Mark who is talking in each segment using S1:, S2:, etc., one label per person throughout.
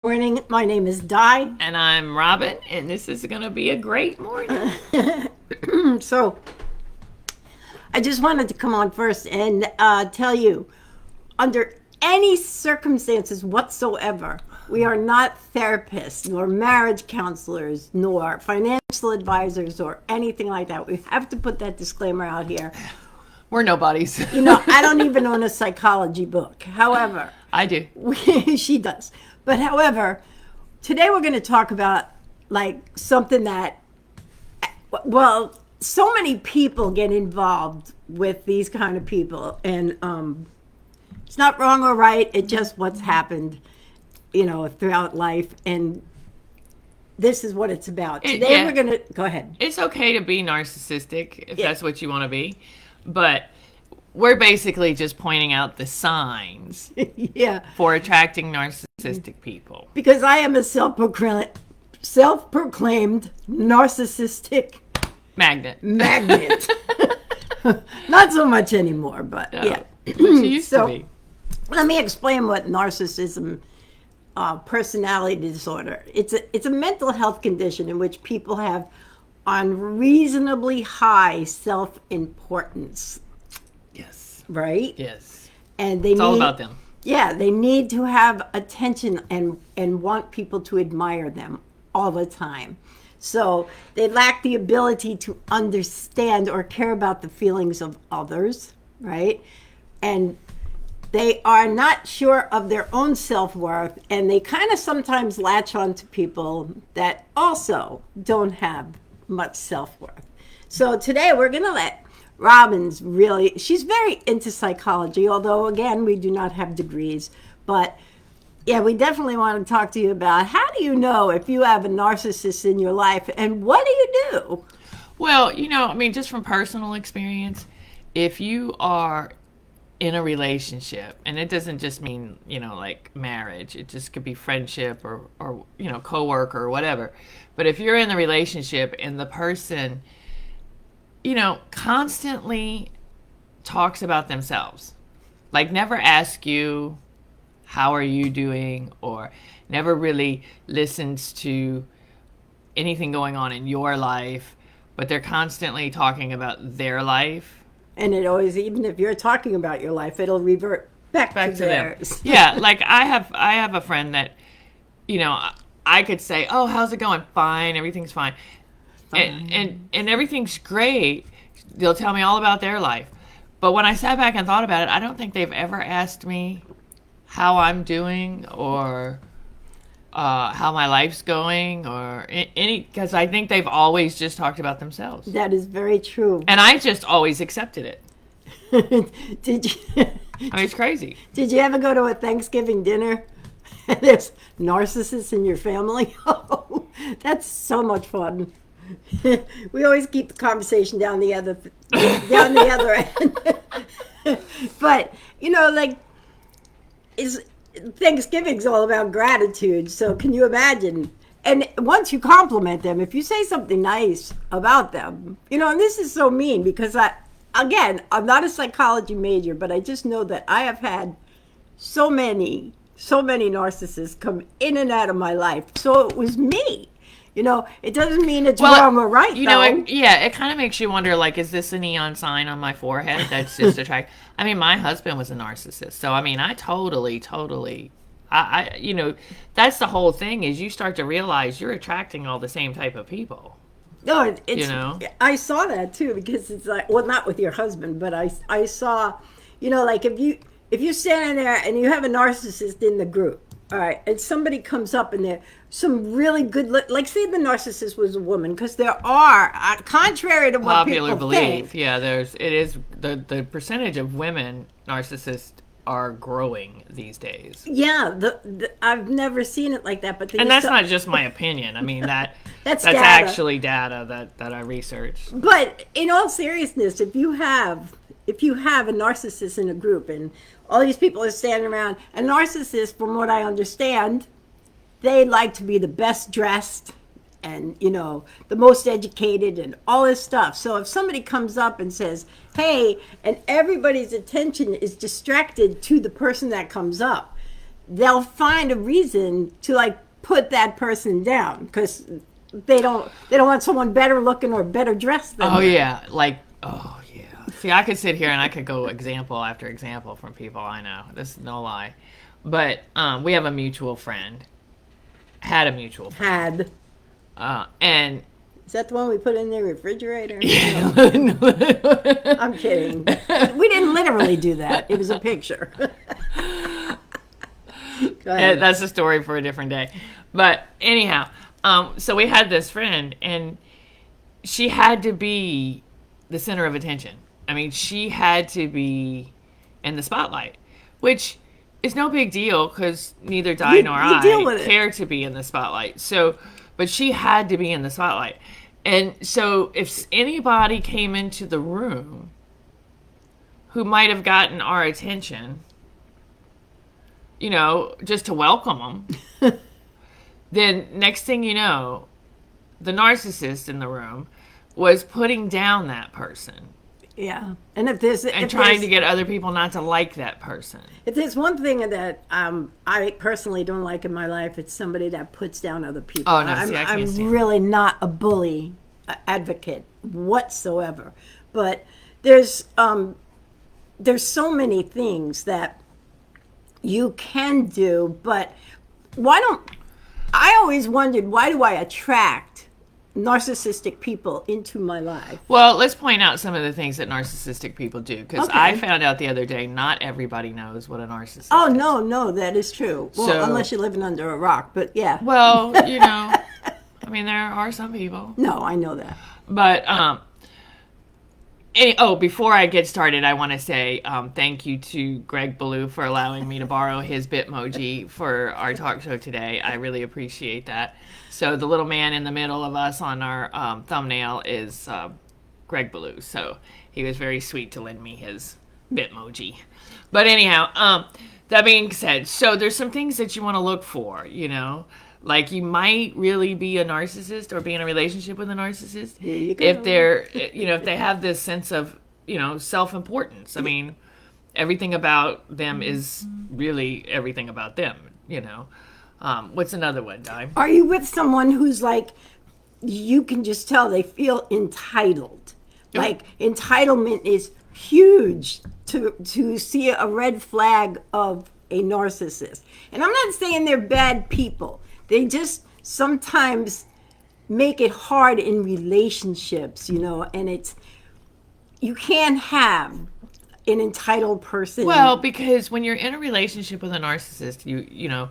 S1: morning. My name is Di.
S2: And I'm Robin, and this is going to be a great morning.
S1: So, I just wanted to come on first and tell you, under any circumstances whatsoever, we are not therapists, nor marriage counselors, nor financial advisors, or anything like that. We have to put that disclaimer out here.
S2: We're nobodies.
S1: I don't even own a psychology book. However,
S2: I do.
S1: She does. But however, today we're going to talk about like something that, well, so many people get involved with these kind of people, and it's not wrong or right. It's just what's happened, throughout life, and this is what it's about. Today we're going to go ahead.
S2: It's okay to be narcissistic if that's what you want to be, but we're basically just pointing out the signs for attracting narcissistic people.
S1: Because I am a self-proclaimed narcissistic
S2: magnet.
S1: Not so much anymore, but yeah.
S2: She used to be.
S1: Let me explain what narcissism, personality disorder. It's a mental health condition in which people have unreasonably high self-importance.
S2: Yes.
S1: Right?
S2: Yes.
S1: And
S2: it's all about them.
S1: Yeah, they need to have attention and want people to admire them all the time. So they lack the ability to understand or care about the feelings of others, right? And they are not sure of their own self-worth, and they kind of sometimes latch on to people that also don't have much self-worth. So today we're going to let she's very into psychology, although again, we do not have degrees, but yeah, we definitely want to talk to you about how do you know if you have a narcissist in your life, and what do you do?
S2: Well, just from personal experience, if you are in a relationship, and it doesn't just mean, like marriage, it just could be friendship or coworker or whatever. But if you're in a relationship and the person, constantly talks about themselves, like never ask you, how are you doing? Or never really listens to anything going on in your life, but they're constantly talking about their life.
S1: And it always, even if you're talking about your life, it'll revert back to theirs.
S2: Them. Yeah, like I have a friend that, I could say, oh, how's it going? Fine, everything's fine. And everything's great. They'll tell me all about their life. But when I sat back and thought about it, I don't think they've ever asked me how I'm doing or how my life's going or because I think they've always just talked about themselves.
S1: That is very true.
S2: And I just always accepted it.
S1: Did you?
S2: It's crazy.
S1: Did you ever go to a Thanksgiving dinner and there's narcissists in your family? Oh, that's so much fun. We always keep the conversation down the other end. But Thanksgiving's all about gratitude. So can you imagine? And once you compliment them, if you say something nice about them, and this is so mean because I'm not a psychology major, but I just know that I have had so many narcissists come in and out of my life. So it was me. It doesn't mean it's wrong or right,
S2: it kind of makes you wonder, like, is this a neon sign on my forehead that's just attractive? My husband was a narcissist. So, I totally, that's the whole thing is you start to realize you're attracting all the same type of people.
S1: No, I saw that, too, because it's like, well, not with your husband, but I saw, like, if you're standing there and you have a narcissist in the group, all right, and somebody comes up and they're some really good, like say the narcissist was a woman, because there are, contrary to what
S2: popular
S1: people
S2: belief,
S1: think.
S2: the percentage of women narcissists are growing these days.
S1: Yeah, I've never seen it like that, but
S2: and that's not just my opinion. That's
S1: data.
S2: Actually data that I researched.
S1: But in all seriousness, if you have a narcissist in a group and all these people are standing around, a narcissist, from what I understand, they like to be the best dressed and, the most educated and all this stuff. So if somebody comes up and says, hey, and everybody's attention is distracted to the person that comes up, they'll find a reason to like put that person down because they don't want someone better looking or better dressed than
S2: Oh
S1: them.
S2: yeah, like oh yeah. See, I could sit here and I could go example after example from people I know. This is no lie, but we have a mutual friend. Had a mutual friend, and
S1: Is that the one we put in the refrigerator?
S2: yeah.
S1: I'm kidding. We didn't literally do that. It was a picture. Go ahead.
S2: That's a story for a different day. But anyhow, so we had this friend, and she had to be the center of attention. I mean, she had to be in the spotlight, which is no big deal because neither Di nor
S1: you deal with
S2: I
S1: it.
S2: care to be in the spotlight. So, but she had to be in the spotlight. And so if anybody came into the room who might have gotten our attention, you know, just to welcome them, then next thing you know, the narcissist in the room was putting down that person
S1: Yeah. And if
S2: trying to get other people not to like that person.
S1: If there's one thing that I personally don't like in my life, it's somebody that puts down other people.
S2: Oh, no, see, I can't
S1: I'm
S2: stand
S1: really not a bully advocate whatsoever. But there's so many things that you can do, but I always wondered, why do I attract narcissistic people into my life?
S2: Well, let's point out some of the things that narcissistic people do, because
S1: Okay.
S2: I found out the other day not everybody knows what a narcissist
S1: Oh,
S2: is.
S1: no, that is true. Well,
S2: So-
S1: unless you're living under a rock, but yeah.
S2: Well, you know, I mean, there are some people.
S1: No, I know that.
S2: But, before I get started, I want to say thank you to Greg Ballou for allowing me to borrow his Bitmoji for our talk show today. I really appreciate that. So the little man in the middle of us on our thumbnail is Greg Ballou. So he was very sweet to lend me his Bitmoji. But anyhow, that being said, so there's some things that you want to look for, you know. Like, you might really be a narcissist or be in a relationship with a narcissist
S1: Here you go.
S2: if they're, you know, if they have this sense of, you know, self-importance. I mean, everything about them is really everything about them, you know. What's another one, Di?
S1: Are you with someone who's like, you can just tell they feel entitled?
S2: Yep.
S1: Like, entitlement is huge to see a red flag of a narcissist. And I'm not saying they're bad people. They just sometimes make it hard in relationships, you know, and you can't have an entitled person.
S2: Well, because when you're in a relationship with a narcissist, you know,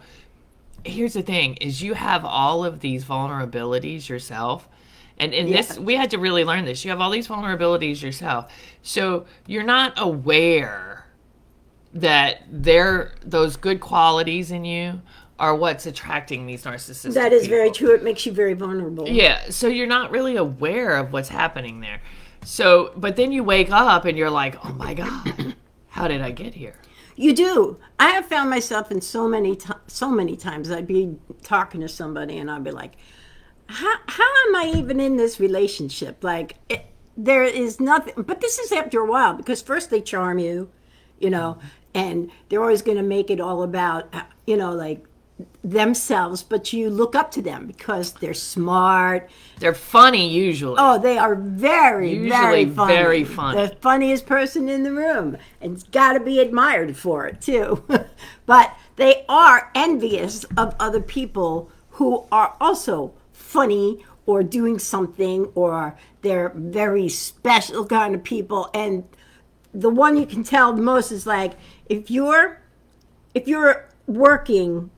S2: here's the thing, is you have all of these vulnerabilities yourself. And in this, we had to really learn this. You have all these vulnerabilities yourself. So you're not aware that those good qualities in you are what's attracting these narcissistic
S1: that is very
S2: people.
S1: true. It makes you very vulnerable.
S2: Yeah, so you're not really aware of what's happening there. So, but then you wake up and you're like, oh my God, how did I get here?
S1: You do. I have found myself in so many times I'd be talking to somebody and I'd be like, how am I even in this relationship? Like, there is nothing. But this is after a while, because first they charm you, you know, and they're always going to make it all about, you know, like themselves, but you look up to them because they're smart.
S2: They're funny usually.
S1: Oh, they are very, very
S2: Usually
S1: funny.
S2: very funny.
S1: The funniest person in the room, and it's got to be admired for it too. But they are envious of other people who are also funny or doing something, or they're very special kind of people. And the one you can tell the most is like, if you're working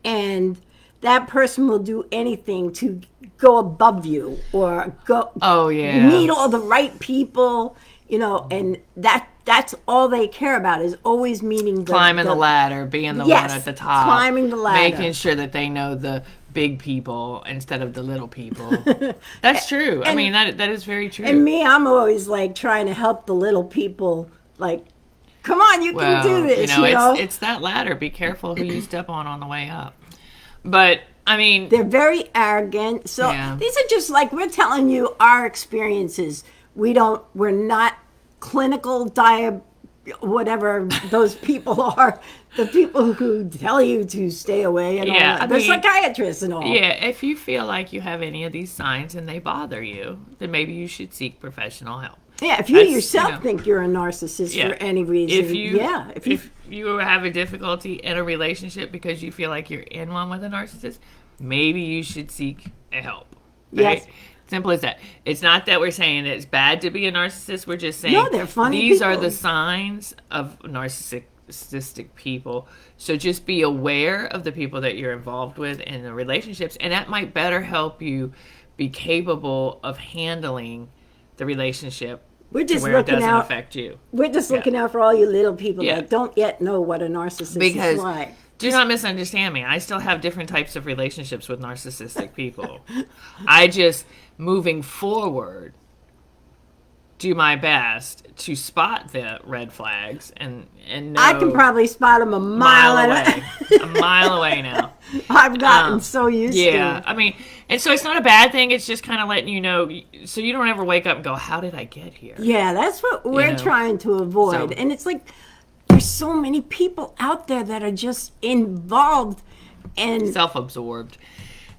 S1: and that person will do anything to go above you or go meet all the right people, you know, and that's all they care about, is always meeting
S2: climbing the ladder, being the
S1: Yes,
S2: one at the top,
S1: climbing the ladder.
S2: making sure that they know the big people instead of the little people. That's true. I mean, that is very true.
S1: And me, I'm always like trying to help the little people, like, come on, you can do this,
S2: you know. It's that ladder. Be careful who you step on the way up. But I mean,
S1: they're very arrogant. So these are just like, we're telling you our experiences. We're not clinical whatever those people are, the people who tell you to stay away and all
S2: Yeah,
S1: that.
S2: I
S1: The
S2: mean,
S1: psychiatrists and all.
S2: Yeah, if you feel like you have any of these signs and they bother you, then maybe you should seek professional help.
S1: Yeah, if you
S2: That's,
S1: yourself think you're a narcissist for any reason,
S2: if you have a difficulty in a relationship because you feel like you're in one with a narcissist, maybe you should seek help. Right?
S1: Yes.
S2: Simple as that. It's not that we're saying it's bad to be a narcissist. We're just saying
S1: No, they're funny
S2: these
S1: people.
S2: are the signs of narcissistic people. So just be aware of the people that you're involved with in the relationships, and that might better help you be capable of handling the relationship
S1: We're just
S2: where it
S1: looking
S2: doesn't
S1: out.
S2: affect you.
S1: We're just looking out for all you little people
S2: Yeah.
S1: that don't yet know what a narcissist
S2: Because
S1: is like.
S2: do not misunderstand me. I still have different types of relationships with narcissistic people. I just, moving forward, do my best to spot the red flags and know
S1: I can probably spot them a mile
S2: away. A mile away now.
S1: I've gotten so used to
S2: Yeah,
S1: it.
S2: I mean, and so it's not a bad thing. It's just kind of letting you know, so you don't ever wake up and go, "How did I get here?"
S1: Yeah, that's what we're
S2: know.
S1: trying to avoid.
S2: So-
S1: And it's like there's so many people out there that are just involved and
S2: Self-absorbed,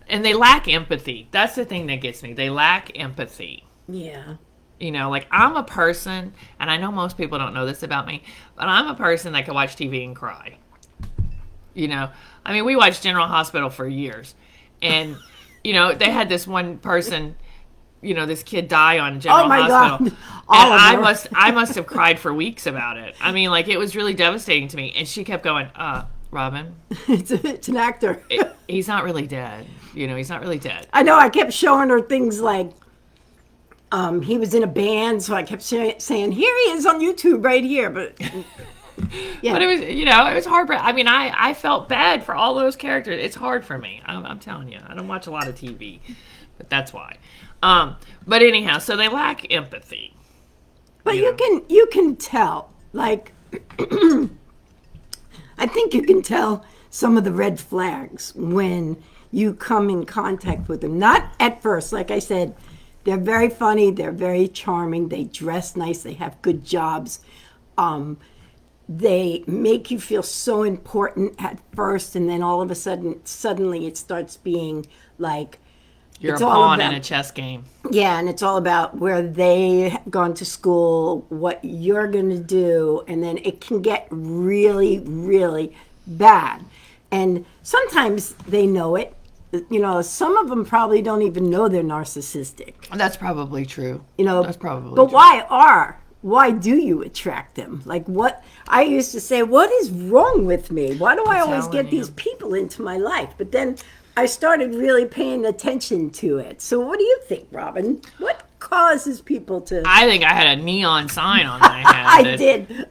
S2: and they lack empathy. That's the thing that gets me. They lack empathy.
S1: yeah.
S2: You know, like I'm a person, and I know most people don't know this about me, but I'm a person that can watch TV and cry. You know, I mean, we watched General Hospital for years, and you know, they had this one person, you know, this kid die on General
S1: Oh my
S2: Hospital.
S1: God. All
S2: And
S1: of them.
S2: I must have cried for weeks about it. I mean, like it was really devastating to me. And she kept going, Robin,
S1: It's an actor.
S2: he's not really dead. You know, he's not really dead.
S1: I know I kept showing her things like he was in a band, so I kept saying, here he is on YouTube right here. But yeah.
S2: But it was, you know, it was hard. I mean, I felt bad for all those characters. It's hard for me. I'm telling you, I don't watch a lot of TV, but that's why. But anyhow, so they lack empathy.
S1: But
S2: Yeah.
S1: you can tell, like, I think you can tell some of the red flags when you come in contact with them. Not at first, like I said, they're very funny, they're very charming, they dress nice, they have good jobs. They make you feel so important at first, and then all of a sudden, suddenly it starts being like,
S2: You're
S1: it's
S2: a
S1: all
S2: pawn in
S1: about-
S2: a chess game.
S1: yeah, and it's all about where they have gone to school, what you're going to do, and then it can get really, really bad. And sometimes they know it. You know, some of them probably don't even know they're narcissistic.
S2: That's probably true.
S1: You know,
S2: That's probably
S1: but
S2: true.
S1: why do you attract them? Like what I used to say, what is wrong with me? Why do I always
S2: telling
S1: get these
S2: you.
S1: people into my life? But then I started really paying attention to it. So what do you think, Robin? What causes people to
S2: I think I had a neon sign on my head.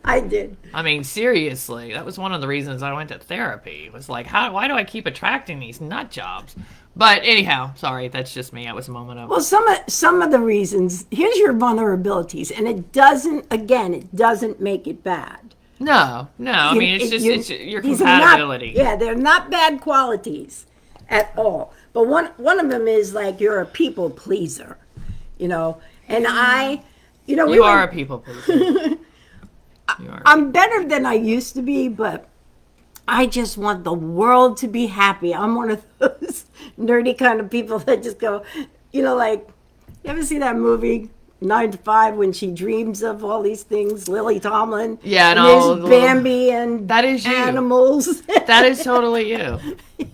S1: I did.
S2: I mean, seriously, that was one of the reasons I went to therapy. It was like, why do I keep attracting these nut jobs? But anyhow, sorry, that's just me. That was a moment of.
S1: Well, some of the reasons, here's your vulnerabilities, and it doesn't make it bad.
S2: No. I mean, it's just it's your
S1: these are not-
S2: compatibility.
S1: yeah, they're not bad qualities at all. But one of them is like you're a people pleaser, you know. And
S2: You are a people pleaser. You are.
S1: I'm better than I used to be, but I just want the world to be happy. I'm one of those nerdy kind of people that just go, you know, like, you ever see that movie 9 to 5 when she dreams of all these things, Lily Tomlin?
S2: Yeah, and
S1: there's
S2: all the
S1: Bambi and
S2: That is you.
S1: animals.
S2: That is totally you.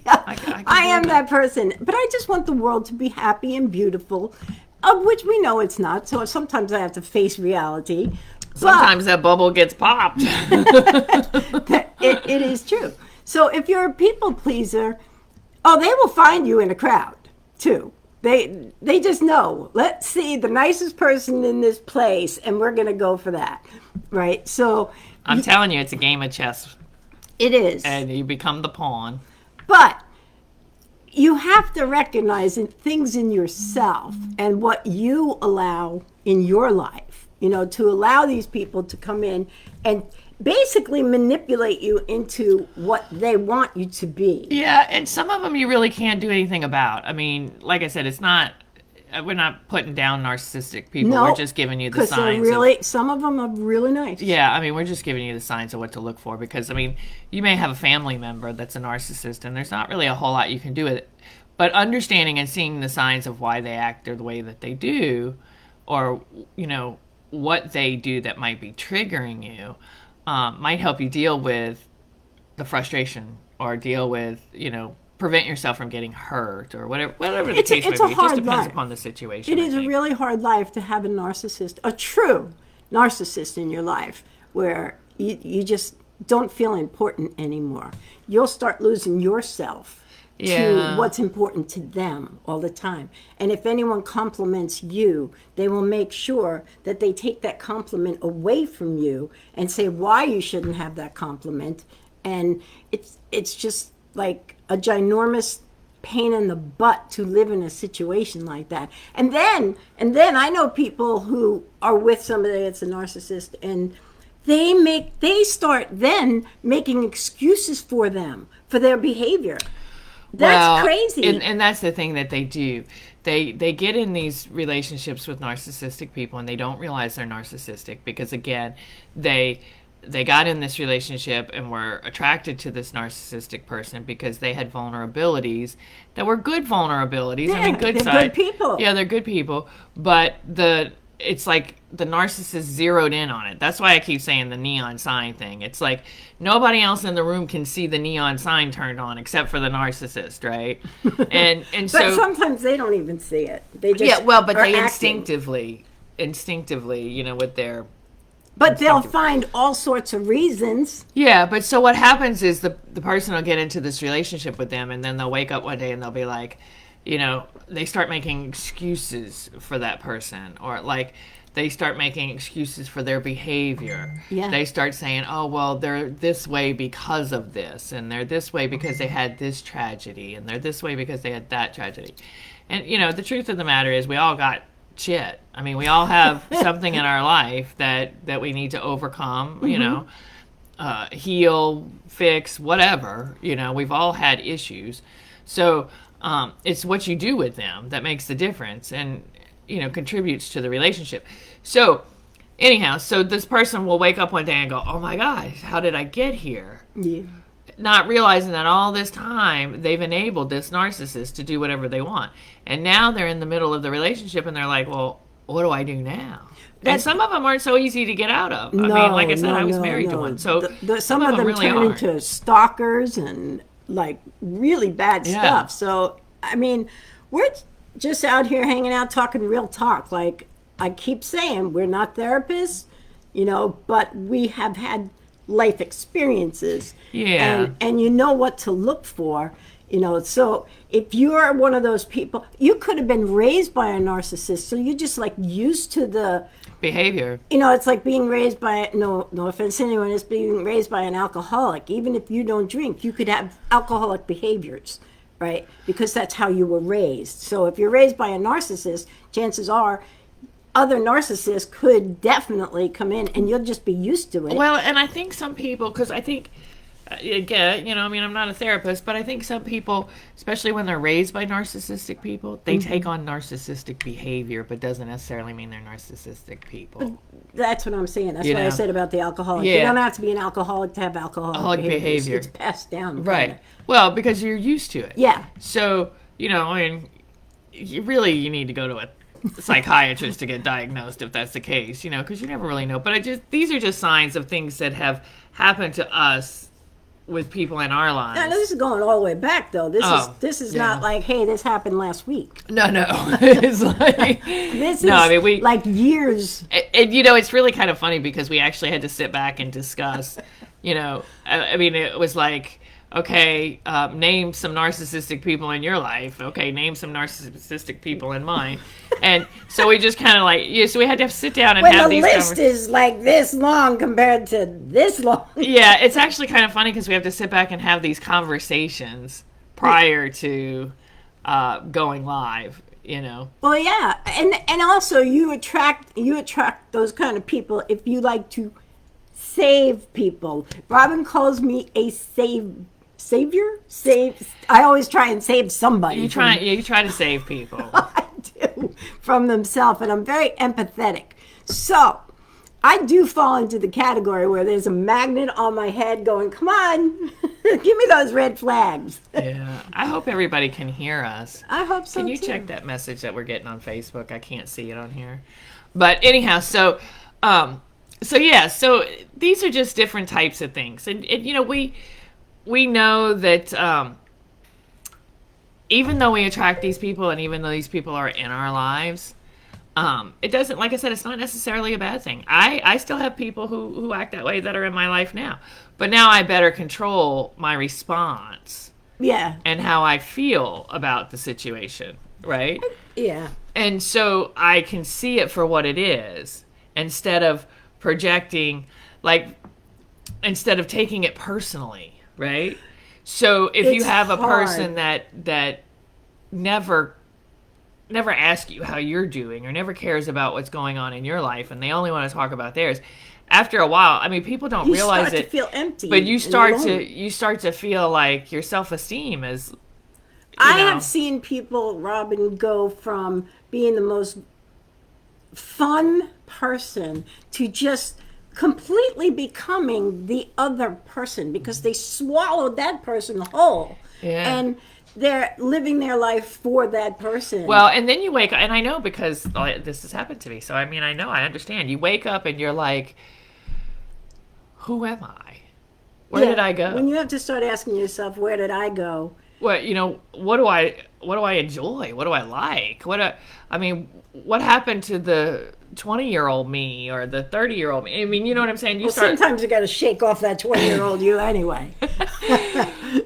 S1: I am that person, but I just want the world to be happy and beautiful, of which we know it's not. So sometimes I have to face reality.
S2: Sometimes that bubble gets popped.
S1: It is true. So if you're a people pleaser, they will find you in a crowd too. They just know. Let's see the nicest person in this place, and we're going to go for that, right? So
S2: I'm telling you, it's a game of chess,
S1: it is.
S2: and you become the pawn.
S1: But you have to recognize things in yourself and what you allow in your life, you know, to allow these people to come in and basically manipulate you into what they want you to be.
S2: Yeah, and some of them you really can't do anything about. I mean, like I said, it's not. we're not putting down narcissistic people.
S1: No,
S2: We're just giving you the
S1: because they're
S2: signs.
S1: really, some of them are really nice.
S2: Yeah, I mean, we're just giving you the signs of what to look for because, I mean, you may have a family member that's a narcissist and there's not really a whole lot you can do with it. But understanding and seeing the signs of why they act the way that they do, or, you know, what they do that might be triggering you, might help you deal with the frustration or deal with, you know, prevent yourself from getting hurt or whatever the case may be. It just depends upon the situation.
S1: It is a really hard life to have a narcissist, a true narcissist in your life, where you just don't feel important anymore. You'll start losing yourself to what's important to them all the time. And if anyone compliments you, they will make sure that they take that compliment away from you and say why you shouldn't have that compliment. And it's just like a ginormous pain in the butt to live in a situation like that. And then I know people who are with somebody that's a narcissist, and they start then making excuses for them for their behavior. That's crazy.
S2: And that's the thing that they do. They get in these relationships with narcissistic people and they don't realize they're narcissistic because, again, they got in this relationship and were attracted to this narcissistic person because they had vulnerabilities that were good vulnerabilities.
S1: Yeah,
S2: I mean, good
S1: they're
S2: side.
S1: good people.
S2: Yeah, they're good people. But it's like the narcissist zeroed in on it. That's why I keep saying the neon sign thing. It's like nobody else in the room can see the neon sign turned on except for the narcissist, right? And
S1: But
S2: so
S1: sometimes they don't even see it. They just
S2: but
S1: are
S2: they
S1: acting.
S2: instinctively, you know, with their
S1: But they'll find all sorts of reasons.
S2: Yeah, but so what happens is the person will get into this relationship with them and then they'll wake up one day and they'll be like, you know, they start making excuses for that person, or like they start making excuses for their behavior.
S1: Yeah.
S2: They start saying, oh, well, they're this way because of this, and they're this way because they had this tragedy, and they're this way because they had that tragedy. And, you know, the truth of the matter is we all got shit. I mean, we all have something in our life that we need to overcome, you know, heal, fix, whatever. You know, we've all had issues. So it's what you do with them that makes the difference and, you know, contributes to the relationship. So anyhow, so this person will wake up one day and go, oh my gosh, how did I get here?
S1: Yeah.
S2: Not realizing that all this time they've enabled this narcissist to do whatever they want. And now they're in the middle of the relationship and they're like, well, what do I do now? And some of them aren't so easy to get out of. I mean, like I said, I was married to one. So
S1: some of them
S2: really
S1: turn
S2: are.
S1: into stalkers and like really bad stuff. So, I mean, we're just out here hanging out talking real talk. Like I keep saying, we're not therapists, you know, but we have had life experiences.
S2: Yeah.
S1: And you know what to look for, you know. So if you're one of those people, you could have been raised by a narcissist, so you're just like used to the
S2: behavior.
S1: You know, it's like being raised by, no offense to anyone, it's being raised by an alcoholic. Even if you don't drink, you could have alcoholic behaviors, right? Because that's how you were raised. So if you're raised by a narcissist, chances are other narcissists could definitely come in and you'll just be used to it.
S2: Well, and I think some people, because I think, again, you know, I mean, I'm not a therapist, but I think some people, especially when they're raised by narcissistic people, they take on narcissistic behavior, but doesn't necessarily mean they're narcissistic people.
S1: That's what I'm saying. That's
S2: You
S1: what I
S2: know?
S1: said about the alcoholic.
S2: Yeah.
S1: You don't have to be an alcoholic to have alcoholic behavior. It's passed down.
S2: Right.
S1: kinda.
S2: Well, because you're used to it.
S1: Yeah.
S2: So, you know, I mean, you need to go to a psychiatrist to get diagnosed if that's the case, you know, because you never really know. But these are just signs of things that have happened to us with people in our lives.
S1: Now, this is going all the way back, though. This is not like, hey, this happened last week.
S2: No. It's like
S1: This
S2: no,
S1: is
S2: I mean, we
S1: like years.
S2: and you know, it's really kind of funny because we actually had to sit back and discuss. You know, I mean, it was like, okay, name some narcissistic people in your life. Okay, name some narcissistic people in mine. And so we just kind of like, so we had to sit down and
S1: When
S2: have
S1: the
S2: these
S1: list is like this long compared to this long.
S2: Yeah, it's actually kind of funny because we have to sit back and have these conversations prior to going live, you know.
S1: Well, yeah, and also you attract those kind of people if you like to save people. Robin calls me a savior. I always try and save somebody.
S2: You try to save people.
S1: I do. from themselves, and I'm very empathetic. So I do fall into the category where there's a magnet on my head going, come on, give me those red flags.
S2: Yeah. I hope everybody can hear us.
S1: I hope so,
S2: Can you
S1: too.
S2: check that message that we're getting on Facebook? I can't see it on here. But anyhow, so these are just different types of things. And you know, we know that even though we attract these people and even though these people are in our lives, it doesn't, like I said, it's not necessarily a bad thing. I still have people who act that way that are in my life now. But now I better control my response.
S1: Yeah.
S2: And how I feel about the situation, right?
S1: Yeah.
S2: And so I can see it for what it is instead of projecting, instead of taking it personally, right? So if you
S1: It's
S2: have a
S1: hard.
S2: person that never asks you how you're doing or never cares about what's going on in your life and they only want to talk about theirs, after a while, I mean, people don't
S1: You
S2: realize
S1: start
S2: it,
S1: to feel empty.
S2: but you
S1: and
S2: start
S1: alone.
S2: to feel like your self-esteem is.
S1: I have seen people, Robin, go from being the most fun person to just completely becoming the other person because they swallowed that person whole.
S2: Yeah.
S1: And they're living their life for that person.
S2: Well, and then you wake up, and I know because this has happened to me, so I mean, I understand. You wake up and you're like, who am I? Where
S1: Yeah,
S2: did I go?
S1: When you have to start asking yourself, where did I go?
S2: What do I enjoy? What do I like? I mean, what happened to the 20-year-old me or the 30-year-old me? I mean, you know what I'm saying?
S1: Sometimes you got to shake off that 20-year-old you anyway.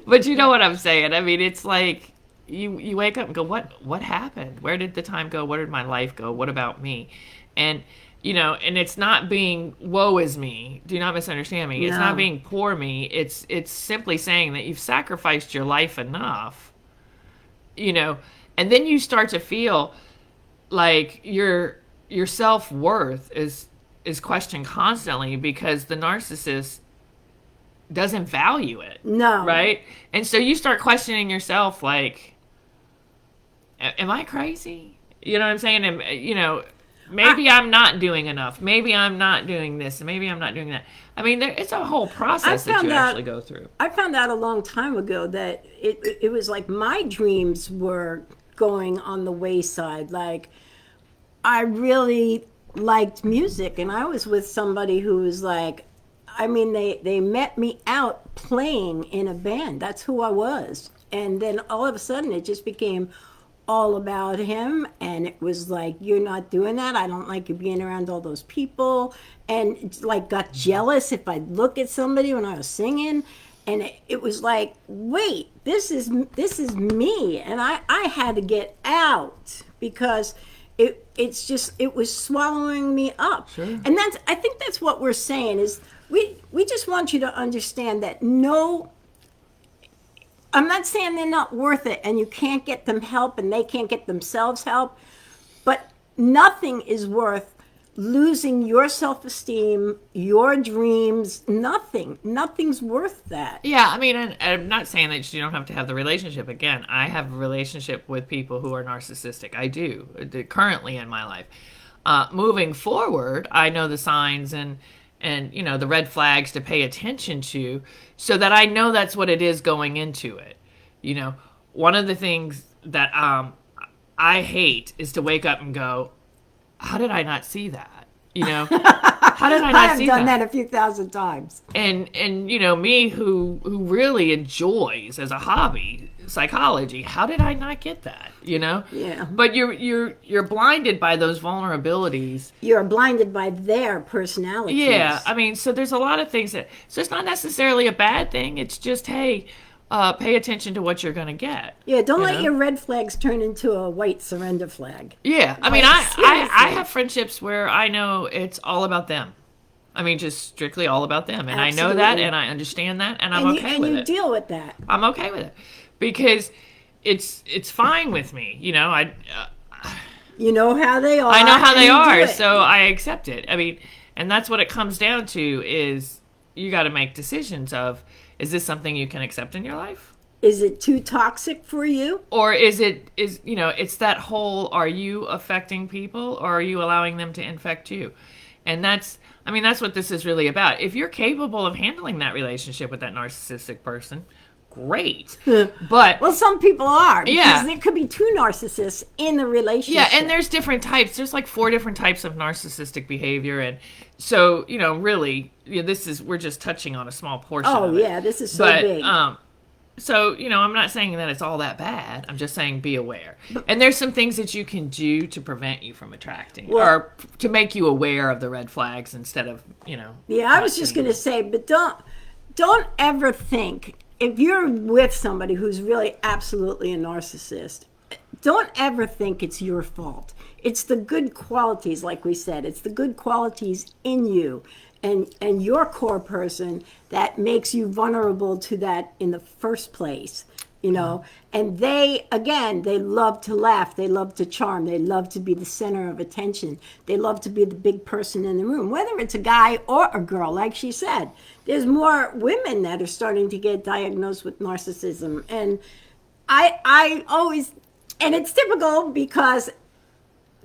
S2: But you know what I'm saying? I mean, it's like you wake up and go, what happened? Where did the time go? Where did my life go? What about me? And and it's not being woe is me. Do not misunderstand me. It's
S1: No.
S2: not being poor me. It's simply saying that you've sacrificed your life enough, and then you start to feel like your self-worth is questioned constantly because the narcissist doesn't value it.
S1: No.
S2: Right? And so you start questioning yourself like, am I crazy? You know what I'm saying? And, maybe I'm not doing enough. Maybe I'm not doing this. Maybe I'm not doing that. I mean, it's a whole process that you actually go through.
S1: I found out a long time ago that it was like my dreams were going on the wayside. Like, I really liked music, and I was with somebody who was like, I mean, they met me out playing in a band. That's who I was. And then all of a sudden it just became all about him, and it was like, you're not doing that, I don't like you being around all those people, and like got jealous if I look at somebody when I was singing, and it was like, wait, this is me, and I had to get out because it was swallowing me up.
S2: Sure.
S1: And I think that's what we're saying is we just want you to understand that I'm not saying they're not worth it and you can't get them help and they can't get themselves help, but nothing is worth losing your self-esteem, your dreams, nothing's worth that.
S2: Yeah, I mean, I'm not saying that you don't have to have the relationship. Again, I have a relationship with people who are narcissistic. I do, currently in my life. Moving forward, I know the signs and the red flags to pay attention to so that I know that's what it is going into it. One of the things that I hate is to wake up and go, how did I not see that? How did I not see that?
S1: I've done that a few thousand times.
S2: And me who really enjoys as a hobby psychology, how did I not get that?
S1: Yeah.
S2: But you're blinded by those vulnerabilities.
S1: You're blinded by their personalities.
S2: Yeah, I mean, so there's a lot of things so it's not necessarily a bad thing. It's just, hey, pay attention to what you're going to get.
S1: Yeah, don't let your red flags turn into a white surrender flag.
S2: Yeah, I mean,
S1: Seriously.
S2: I have friendships where I know it's all about them. I mean, just strictly all about them. And
S1: Absolutely.
S2: I know that, and I understand that, and I'm okay with it.
S1: And you deal with that.
S2: I'm okay with it. Because it's fine with me.
S1: You know how they are.
S2: I know how they
S1: and you do
S2: are,
S1: it.
S2: so I accept it. I mean, and that's what it comes down to is you got to make decisions of, is this something you can accept in your life?
S1: Is it too toxic for you?
S2: Or is it's that whole, are you affecting people or are you allowing them to infect you? And that's what this is really about. If you're capable of handling that relationship with that narcissistic person, great. But
S1: well, some people are, because
S2: yeah,
S1: there could be two narcissists in the relationship.
S2: yeah, and there's different types. There's like 4 different types of narcissistic behavior, and so really, we're just touching on a small portion.
S1: Oh
S2: of it.
S1: yeah, this is so big.
S2: So, I'm not saying that it's all that bad. I'm just saying be aware. And there's some things that you can do to prevent you from attracting, or to make you aware of the red flags instead of,
S1: Yeah, I was just going to say, but don't ever think, if you're with somebody who's really absolutely a narcissist, don't ever think it's your fault. It's the good qualities, like we said. It's the good qualities in you and your core person that makes you vulnerable to that in the first place, And they love to laugh. They love to charm. They love to be the center of attention. They love to be the big person in the room, whether it's a guy or a girl, like she said. There's more women that are starting to get diagnosed with narcissism. And I always, and it's typical because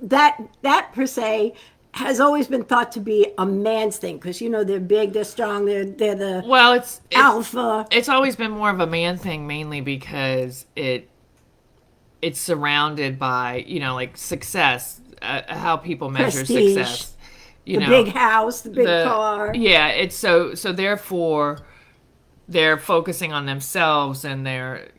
S1: that per se has always been thought to be a man's thing, because they're big, they're strong, they're the
S2: it's
S1: alpha.
S2: It's always been more of a man thing, mainly because it's surrounded by like success, how people measure
S1: Prestige,
S2: success.
S1: The big house, the big car.
S2: Yeah, it's so therefore they're focusing on themselves, and they're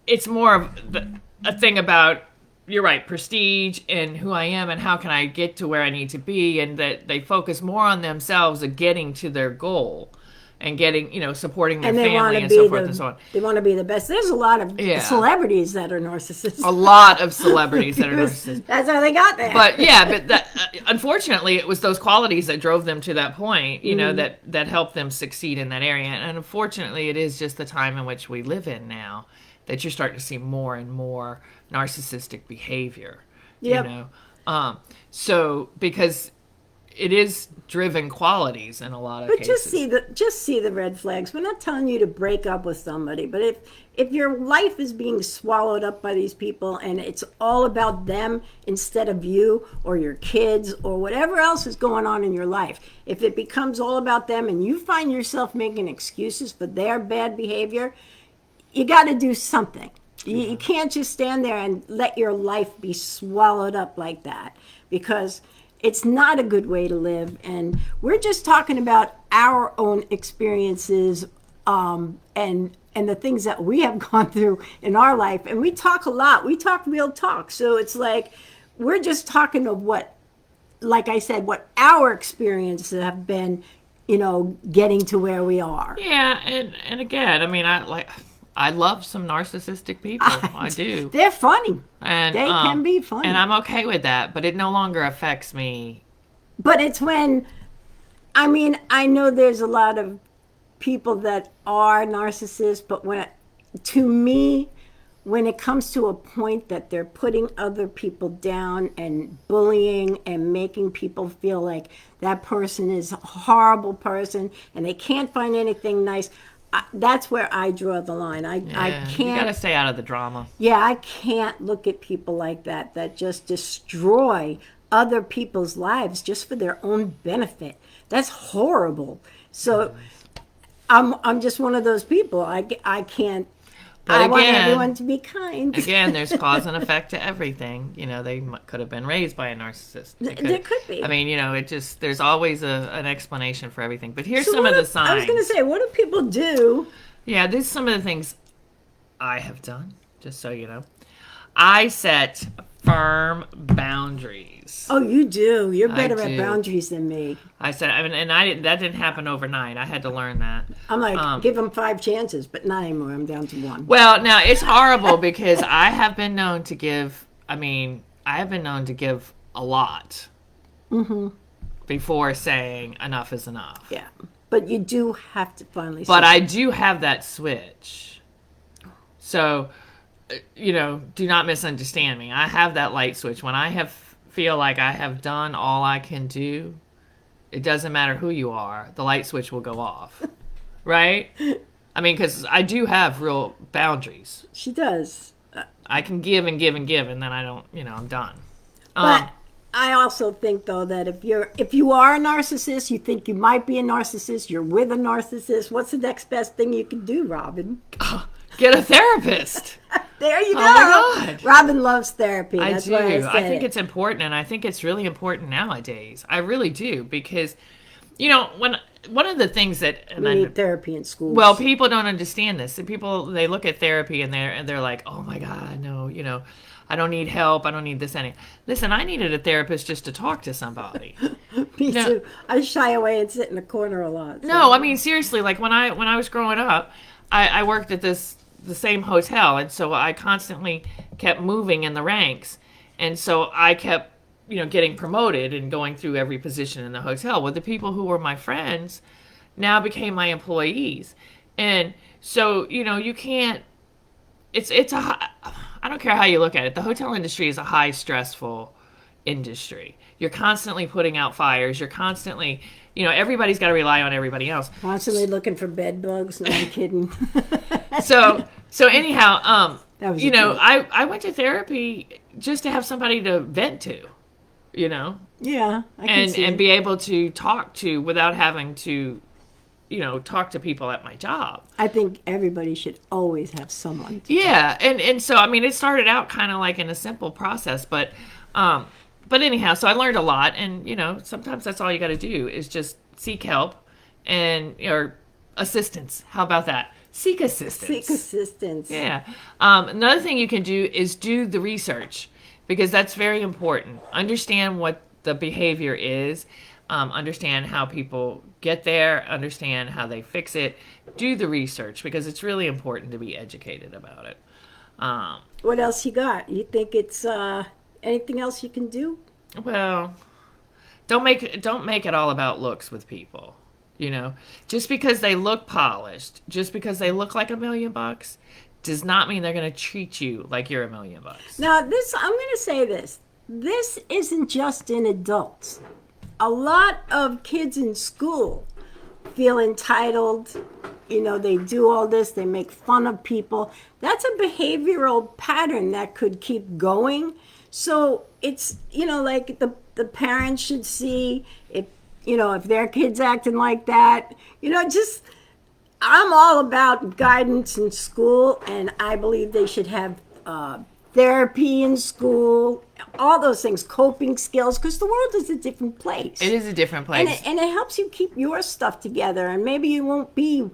S2: it's more of a thing about, you're right, prestige and who I am and how can I get to where I need to be, and that they focus more on themselves and getting to their goal and getting, supporting their family and so forth and so on.
S1: They want to be the best. There's a lot of celebrities that are narcissists.
S2: A lot of celebrities that are narcissists.
S1: That's how they got there.
S2: But unfortunately, it was those qualities that drove them to that point, that helped them succeed in that area. And unfortunately, it is just the time in which we live in now that you're starting to see more and more narcissistic behavior.
S1: Yep.
S2: So because it is driven qualities in a lot of cases.
S1: Just see the red flags. We're not telling you to break up with somebody, but if your life is being swallowed up by these people and it's all about them instead of you or your kids or whatever else is going on in your life, if it becomes all about them and you find yourself making excuses for their bad behavior, you got to do something. You can't just stand there and let your life be swallowed up like that, because it's not a good way to live. And we're just talking about our own experiences and the things that we have gone through in our life. And we talk a lot. We talk real talk. So it's like we're just talking of what, like I said, what our experiences have been, getting to where we are.
S2: Yeah, and again, I love some narcissistic people. I do.
S1: They're funny.
S2: And
S1: they can be funny.
S2: And I'm okay with that, but it no longer affects me.
S1: But it's when, I know there's a lot of people that are narcissists, but to me, when it comes to a point that they're putting other people down and bullying and making people feel like that person is a horrible person and they can't find anything nice, that's where I draw the line. I can't.
S2: You gotta stay out of the drama.
S1: Yeah, I can't look at people like that just destroy other people's lives just for their own benefit. That's horrible. So I'm just one of those people. I can't.
S2: But
S1: I want everyone to be kind.
S2: Again, there's cause and effect to everything. They could have been raised by a narcissist.
S1: There could be.
S2: There's always an explanation for everything. But here's some of the signs.
S1: I was going to say, what do people do?
S2: Yeah, these are some of the things I have done, just so you know. I set firm boundaries.
S1: Oh, you do. You're better at boundaries than me.
S2: I said, that didn't happen overnight. I had to learn that.
S1: I'm like, give them 5 chances, but not anymore. I'm down to 1.
S2: Well, now it's horrible because I have been known to give a lot before saying enough is enough.
S1: Yeah, but you do have to finally.
S2: But I do have that switch. So, do not misunderstand me. I have that light switch. When I feel like I have done all I can do, it doesn't matter who you are, the light switch will go off. Right? I mean, because I do have real boundaries.
S1: She does.
S2: I can give and give and give, and then I don't, I'm done.
S1: But I also think, though, that if you are a narcissist, you think you might be a narcissist, you're with a narcissist, what's the next best thing you can do, Robin?
S2: Get a therapist.
S1: There you go.
S2: Oh my God.
S1: Robin loves therapy.
S2: I
S1: That's
S2: do.
S1: why I said
S2: I think it's important, and I think it's really important nowadays. I really do, because, when one of the things that
S1: we need therapy in schools.
S2: well, people don't understand this. And people, they look at therapy and they're like, oh my God, no, I don't need help. I don't need this any. Listen, I needed a therapist just to talk to somebody.
S1: Me too. I shy away and sit in the corner a lot. So.
S2: No, I mean seriously. Like when I was growing up, I worked at the same hotel, and so I constantly kept moving in the ranks, and so I kept getting promoted and going through every position in the hotel. Well, the people who were my friends now became my employees, and so you can't. It's I don't care how you look at it. The hotel industry is a high stressful industry. You're constantly putting out fires. You're constantly, everybody's got to rely on everybody else.
S1: Constantly looking for bed bugs. No, I'm kidding.
S2: So anyhow,
S1: That was
S2: I went to therapy just to have somebody to vent to,
S1: Yeah, I can see
S2: and
S1: it.
S2: be able to talk to without having to, talk to people at my job.
S1: I think everybody should always have someone.
S2: Yeah, and so I mean, it started out kind of like in a simple process, but anyhow, so I learned a lot, and sometimes that's all you got to do is just seek help or assistance. How about that? Seek assistance.
S1: Seek assistance.
S2: Yeah. Another thing you can do is do the research, because that's very important. Understand what the behavior is. Understand how people get there. Understand how they fix it. Do the research, because it's really important to be educated about it.
S1: What else you got? You think it's anything else you can do?
S2: Well, don't make it all about looks with people. Just because they look polished, just because they look like $1 million, does not mean they're going to treat you like you're $1 million.
S1: Now, I'm going to say this. This isn't just in adults. A lot of kids in school feel entitled. They do all this. They make fun of people. That's a behavioral pattern that could keep going. So it's, like the parents should see if their kid's acting like that, I'm all about guidance in school, and I believe they should have therapy in school, all those things, coping skills, because the world is a different place.
S2: It is a different place.
S1: And it helps you keep your stuff together, and maybe you won't feel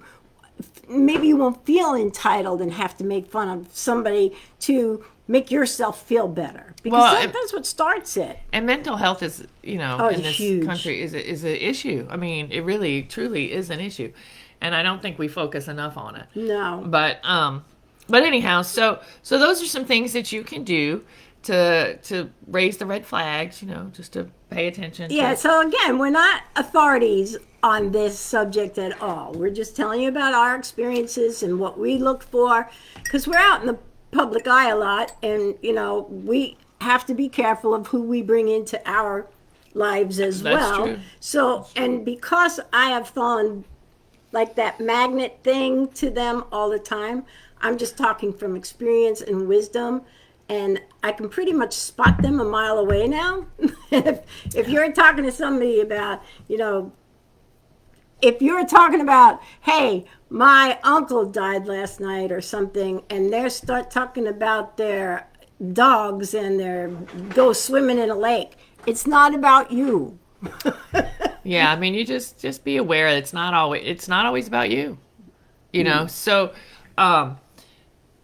S1: entitled and have to make fun of somebody to make yourself feel better, because that's what starts it.
S2: And mental health is, in this
S1: huge.
S2: country is an issue. I mean, it really, truly is an issue, and I don't think we focus enough on it.
S1: No.
S2: But anyhow, so those are some things that you can do to raise the red flags. Just to pay attention.
S1: Yeah. So again, we're not authorities on this subject at all. We're just telling you about our experiences and what we look for, because we're out in the public eye a lot, and we have to be careful of who we bring into our lives as well.
S2: True.
S1: So, and because I have fallen like that magnet thing to them all the time, I'm just talking from experience and wisdom, and I can pretty much spot them a mile away now. If you're talking to somebody about, if you're talking about, hey, my uncle died last night or something, and they start talking about their dogs and their go swimming in a lake, it's not about you.
S2: Yeah, I mean, you just be aware that it's not always about you. So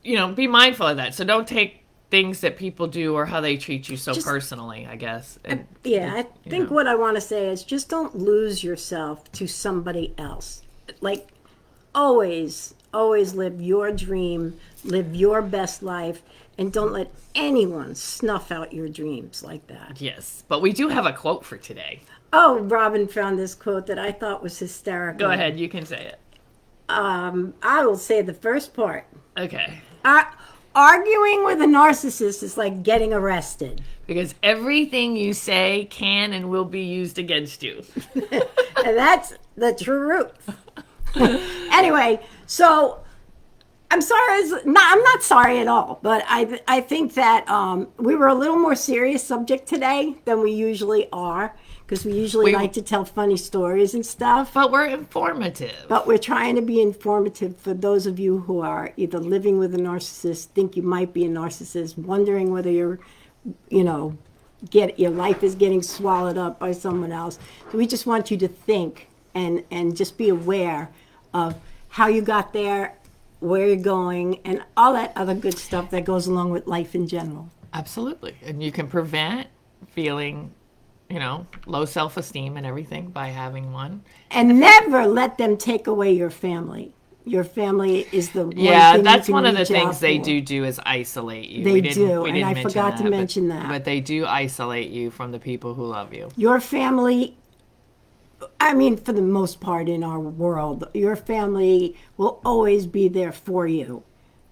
S2: be mindful of that. So don't take things that people do or how they treat you so personally, I guess. And,
S1: I think what I want to say is just don't lose yourself to somebody else. Like, always live your dream, live your best life, and don't let anyone snuff out your dreams like that.
S2: Yes, but we do have a quote for today.
S1: Oh, Robin found this quote that I thought was hysterical.
S2: Go ahead, you can say it.
S1: I will say the first part.
S2: Okay.
S1: Arguing with a narcissist is like getting arrested.
S2: Because everything you say can and will be used against you.
S1: And that's the truth. Anyway, So I'm sorry. I'm not sorry at all, but I think that we were a little more serious subject today than we usually are, because we usually like to tell funny stories and stuff.
S2: But we're informative.
S1: But we're trying to be informative for those of you who are either living with a narcissist, think you might be a narcissist, wondering whether you're, your life is getting swallowed up by someone else. So we just want you to think and just be aware of how you got there, where you're going, and all that other good stuff that goes along with life in general.
S2: Absolutely. And you can prevent feeling, low self-esteem and everything by having one.
S1: And never let them take away your family. Your family is the one
S2: Yeah,
S1: thing
S2: that's
S1: you can
S2: one of the
S1: reach out
S2: things they
S1: for.
S2: do is isolate you.
S1: They do, and I forgot to mention that.
S2: But they do isolate you from the people who love you.
S1: Your family, I mean, for the most part in our world, your family will always be there for you.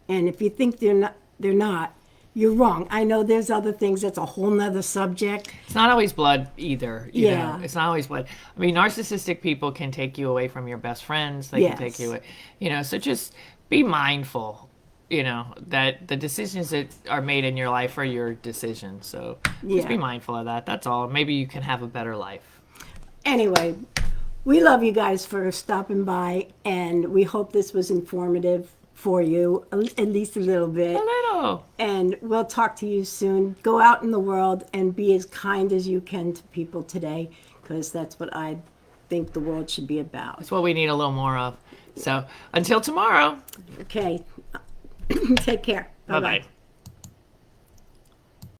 S1: And if you think they're not, you're wrong. I know there's other things. That's a whole nother subject.
S2: It's not always blood either. You
S1: Yeah.
S2: know? It's not always blood. I mean, narcissistic people can take you away from your best friends. They can take you away. So just be mindful, that the decisions that are made in your life are your decisions. So just be mindful of that. That's all. Maybe you can have a better life.
S1: Anyway, we love you guys for stopping by, and we hope this was informative for you, at least a little bit.
S2: A little.
S1: And we'll talk to you soon. Go out in the world and be as kind as you can to people today, because that's what I think the world should be about.
S2: That's what we need a little more of. So until tomorrow.
S1: Okay. Take care.
S2: Bye-bye.